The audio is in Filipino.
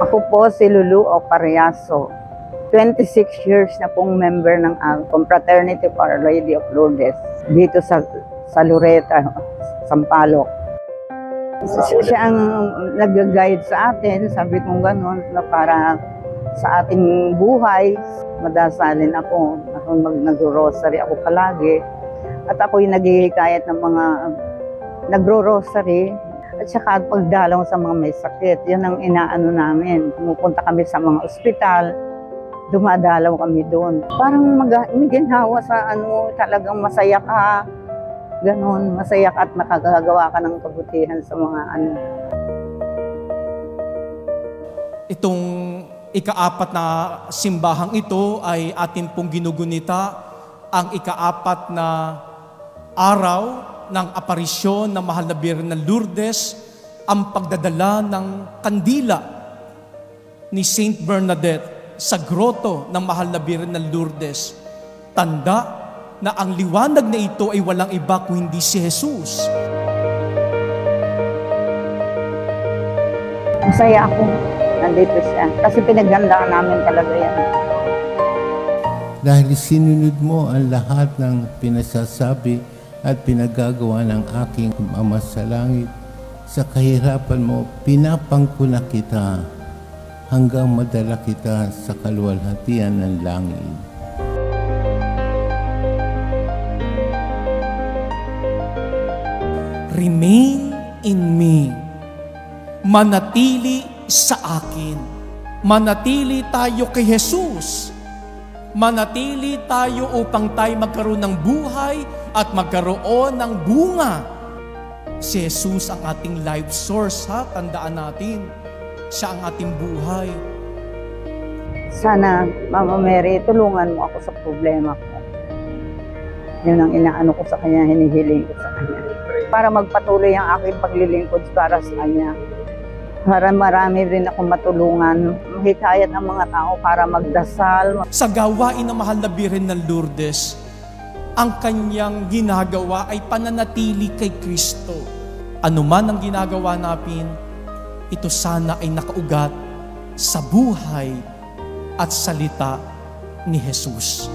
Ako po si Lulu Opariaso. 26 years na pong member ng Confraternity for Our Lady of Lourdes dito sa Loreta, Sampaloc. Siya ang nag-guide sa atin, sabi kong gano'n, na para sa ating buhay, madasalin ako nag-rosary ako palagi. At ako'y naghihikayat ng mga nagro-rosary. At saka pagdalaw sa mga may sakit, yun ang inaano namin. Pumupunta kami sa mga ospital, dumadalaw kami doon. Parang may ginhawa sa talagang masaya ka. Ganon, masaya ka at nakagagawa ka ng kabutihan sa mga Itong ika-4 na simbahang ito ay atin pong ginugunita ang ika-4 na araw ng aparisyon ng Mahal na Birhen ng Lourdes, ang pagdadala ng kandila ni Saint Bernadette sa groto ng Mahal na Birhen ng Lourdes. Tanda na ang liwanag na ito ay walang iba kung hindi si Jesus. Masaya ako. Nandito siya. Kasi pinaghandaan namin talaga yan. Dahil sinunod mo ang lahat ng pinasasabi at pinagagawa ng aking Ama sa langit, sa kahirapan mo, pinapangkuna kita hanggang madala kita sa kaluwalhatian ng langit. Remain in me. Manatili sa akin. Manatili tayo kay Jesus. Manatili tayo upang tayo magkaroon ng buhay at magkaroon ng bunga. Si Jesus ang ating life source, ha? Tandaan natin. Siya ang ating buhay. Sana, Mama Mary, tulungan mo ako sa problema ko. Yun ang inaano ko sa kanya, hinihiling ko sa kanya. Para magpatuloy ang aking paglilingkod para sa kanya. Para marami rin akong matulungan, mahikayat ng mga tao para magdasal. Sa gawain ng Mahal na Birhen ng Lourdes, ang kanyang ginagawa ay pananatili kay Kristo. Ano man ang ginagawa natin, ito sana ay nakaugat sa buhay at salita ni Jesus.